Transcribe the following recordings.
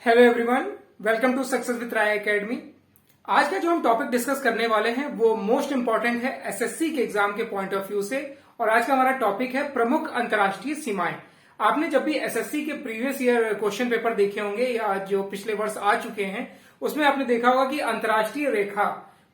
Hello everyone, welcome to success with Rai academy. आज का जो हम टॉपिक डिस्कस करने वाले हैं वो मोस्ट इंपॉर्टेंट है एसएससी के एग्जाम के पॉइंट ऑफ व्यू से। और आज का हमारा टॉपिक है प्रमुख अंतर्राष्ट्रीय सीमाएं। आपने जब भी एसएससी के प्रीवियस ईयर क्वेश्चन पेपर देखे होंगे या जो पिछले वर्ष आ चुके हैं उसमें आपने देखा होगा कि अंतर्राष्ट्रीय रेखा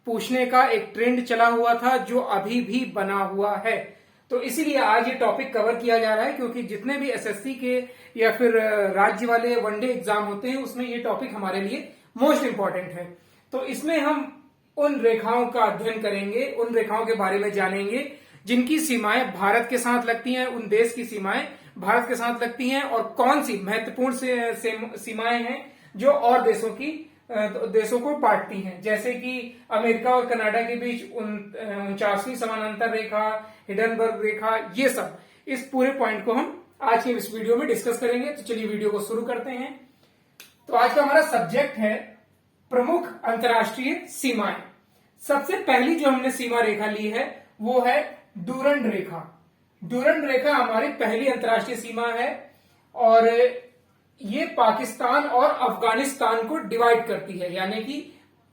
पूछने का एक ट्रेंड चला हुआ था जो अभी भी बना हुआ है। तो इसीलिए आज ये टॉपिक कवर किया जा रहा है क्योंकि जितने भी एसएससी के या फिर राज्य वाले वनडे एग्जाम होते हैं उसमें ये टॉपिक हमारे लिए मोस्ट इंपॉर्टेंट है। तो इसमें हम उन रेखाओं का अध्ययन करेंगे, उन रेखाओं के बारे में जानेंगे जिनकी सीमाएं भारत के साथ लगती हैं, उन देश की सीमाएं भारत के साथ लगती हैं और कौन सी महत्वपूर्ण सीमाएं हैं जो और देशों को बांटती हैं, जैसे कि अमेरिका और कनाडा के बीच 49वीं समानांतर रेखा, हिडनबर्ग रेखा, ये सब। इस पूरे पॉइंट को हम आज के इस वीडियो में डिस्कस करेंगे। तो चलिए वीडियो को शुरू करते हैं। तो आज का हमारा सब्जेक्ट है प्रमुख अंतर्राष्ट्रीय सीमाएं। सबसे पहली जो हमने सीमा रेखा ली है वो है डूरंड रेखा। डूरंड रेखा हमारी पहली अंतर्राष्ट्रीय सीमा है और ये पाकिस्तान और अफगानिस्तान को डिवाइड करती है, यानी कि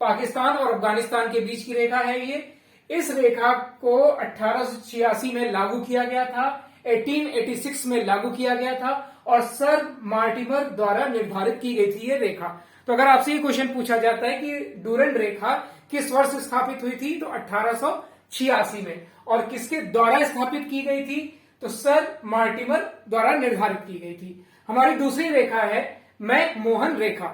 पाकिस्तान और अफगानिस्तान के बीच की रेखा है ये। इस रेखा को 1886 में लागू किया गया था, 1886 में लागू किया गया था और सर मार्टिमर द्वारा निर्धारित की गई थी ये रेखा। तो अगर आपसे ये क्वेश्चन पूछा जाता है कि डूरंड रेखा किस वर्ष स्थापित हुई थी, तो 1886 में। और किसके द्वारा स्थापित की गई थी, तो सर मार्टिमर द्वारा निर्धारित की गई थी। हमारी दूसरी रेखा है मैकमोहन रेखा।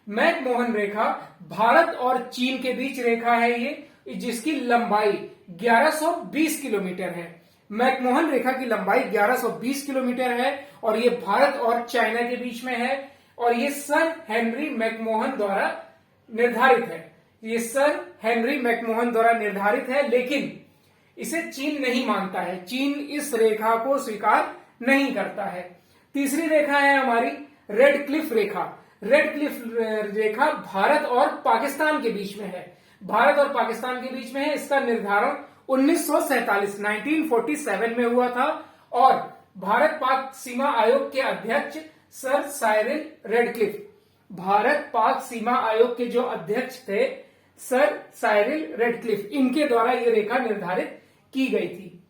मैकमोहन रेखा भारत और चीन के बीच रेखा है ये, जिसकी लंबाई 1120 किलोमीटर है। मैकमोहन रेखा की लंबाई 1120 किलोमीटर है और ये भारत और चाइना के बीच में है और ये सर हेनरी मैकमोहन द्वारा निर्धारित है। ये सर हेनरी मैकमोहन द्वारा निर्धारित है, लेकिन इसे चीन नहीं मानता है। चीन इस रेखा को स्वीकार नहीं करता है। तीसरी रेखा है हमारी रेड क्लिफ रेखा। रेड क्लिफ रेखा भारत और पाकिस्तान के बीच में है। भारत और पाकिस्तान के बीच में है। इसका निर्धारण 1947 में हुआ था और भारत पाक सीमा आयोग के अध्यक्ष sir Cyril Radcliffe, Bharat Pak सीमा आयोग के जो अध्यक्ष थे सर साइरिल रेडक्लिफ, इनके द्वारा ये रेखा निर्धारित की गई थी।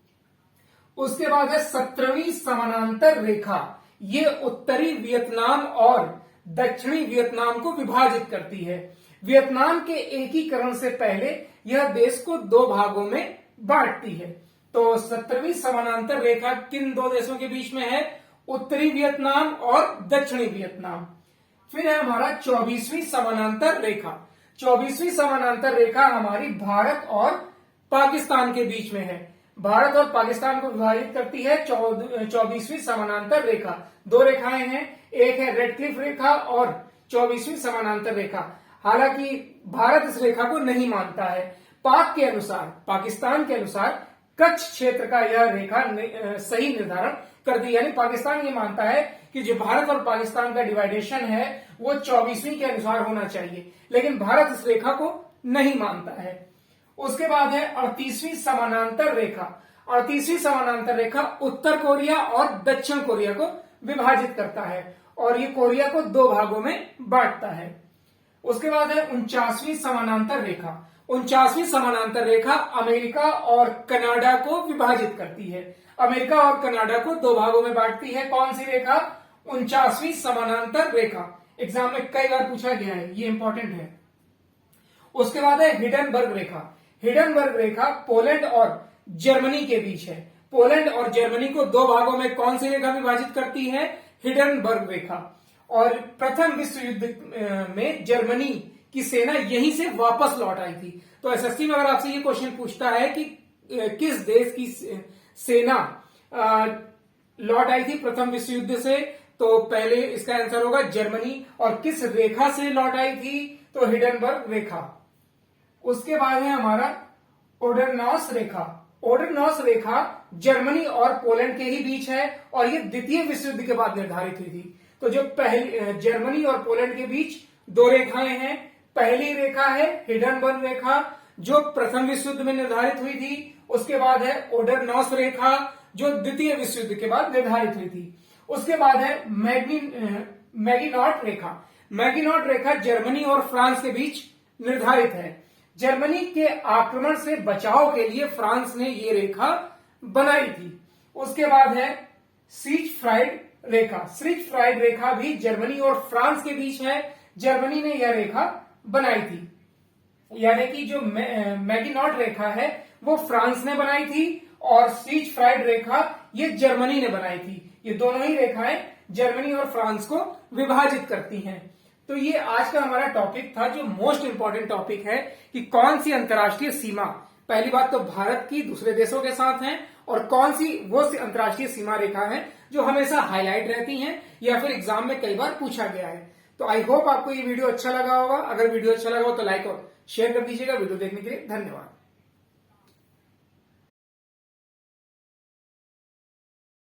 उसके बाद है 17वीं समानांतर रेखा। ये उत्तरी वियतनाम और दक्षिणी वियतनाम को विभाजित करती है। वियतनाम के एकीकरण से पहले यह देश को दो भागों में बांटती है। तो 17वीं समानांतर रेखा किन दो देशों के बीच में है, उत्तरी वियतनाम और दक्षिणी वियतनाम। फिर है हमारा 24वीं समानांतर रेखा। 24वीं समानांतर रेखा हमारी भारत और पाकिस्तान के बीच में है। भारत और पाकिस्तान को विभाजित करती है 24वीं समानांतर रेखा। दो रेखाएं हैं, एक है रेड क्लिफ रेखा और 24वीं समानांतर रेखा। हालांकि भारत इस रेखा को नहीं मानता है। पाक के अनुसार, पाकिस्तान के अनुसार कच्छ क्षेत्र का यह रेखा सही निर्धारण करती है। यानी पाकिस्तान ये मानता है कि जो भारत और पाकिस्तान का डिवाइडेशन है वो 24वीं के अनुसार होना चाहिए, लेकिन भारत इस रेखा को नहीं मानता है। उसके बाद है 38वीं समानांतर रेखा। 38वीं समानांतर रेखा उत्तर कोरिया और दक्षिण कोरिया को विभाजित करता है और ये कोरिया को दो भागों में बांटता है। उसके बाद है 49वीं समानांतर रेखा। 49वीं समानांतर रेखा अमेरिका और कनाडा को विभाजित करती है। अमेरिका और कनाडा को दो भागों में बांटती है। कौन सी रेखा, 49वीं समानांतर रेखा। एग्जाम में कई बार पूछा गया है, ये इंपॉर्टेंट है। उसके बाद है हिडनबर्ग रेखा। हिडनबर्ग रेखा पोलैंड और जर्मनी के बीच है। पोलैंड और जर्मनी को दो भागों में कौन सी रेखा विभाजित करती है, हिडनबर्ग रेखा। और प्रथम विश्व युद्ध में जर्मनी की सेना यहीं से वापस लौट आई थी। तो एसएससी में अगर आपसे ये क्वेश्चन पूछता है कि किस देश की सेना लौट आई थी प्रथम विश्व युद्ध से, तो पहले इसका आंसर होगा जर्मनी। और किस रेखा से लौट आई थी, तो हिडनबर्ग रेखा। उसके बाद है हमारा ओडरनॉस रेखा। ओडरनॉस रेखा जर्मनी और पोलैंड के ही बीच है और ये द्वितीय विश्व युद्ध के बाद निर्धारित हुई थी। तो जो पहली जर्मनी और पोलैंड के बीच दो रेखाएं हैं। पहली रेखा है हिडनबर्ग रेखा जो प्रथम विश्व युद्ध में निर्धारित हुई थी। उसके बाद है ओडरनॉस रेखा जो द्वितीय विश्व युद्ध के बाद निर्धारित हुई थी। उसके बाद है मैगिनॉट रेखा। मैगिनॉट रेखा जर्मनी और फ्रांस के बीच निर्धारित है। जर्मनी के आक्रमण से बचाव के लिए फ्रांस ने ये रेखा बनाई थी। उसके बाद है सीजफ्राइड रेखा। सीजफ्राइड रेखा भी जर्मनी और फ्रांस के बीच है। जर्मनी ने यह रेखा बनाई थी, यानी कि जो मैगिनॉट रेखा है वो फ्रांस ने बनाई थी और सीजफ्राइड रेखा ये जर्मनी ने बनाई थी। ये दोनों ही रेखाएं जर्मनी और फ्रांस को विभाजित करती हैं। तो ये आज का हमारा टॉपिक था, जो मोस्ट इंपॉर्टेंट टॉपिक है कि कौन सी अंतर्राष्ट्रीय सीमा, पहली बात तो भारत की दूसरे देशों के साथ है, और कौन सी वो अंतर्राष्ट्रीय सीमा रेखा है जो हमेशा हाईलाइट रहती हैं या फिर एग्जाम में कई बार पूछा गया है। तो आई होप आपको ये वीडियो अच्छा लगा होगा। अगर वीडियो अच्छा लगा हो तो लाइक और शेयर कर दीजिएगा। वीडियो देखने के लिए धन्यवाद।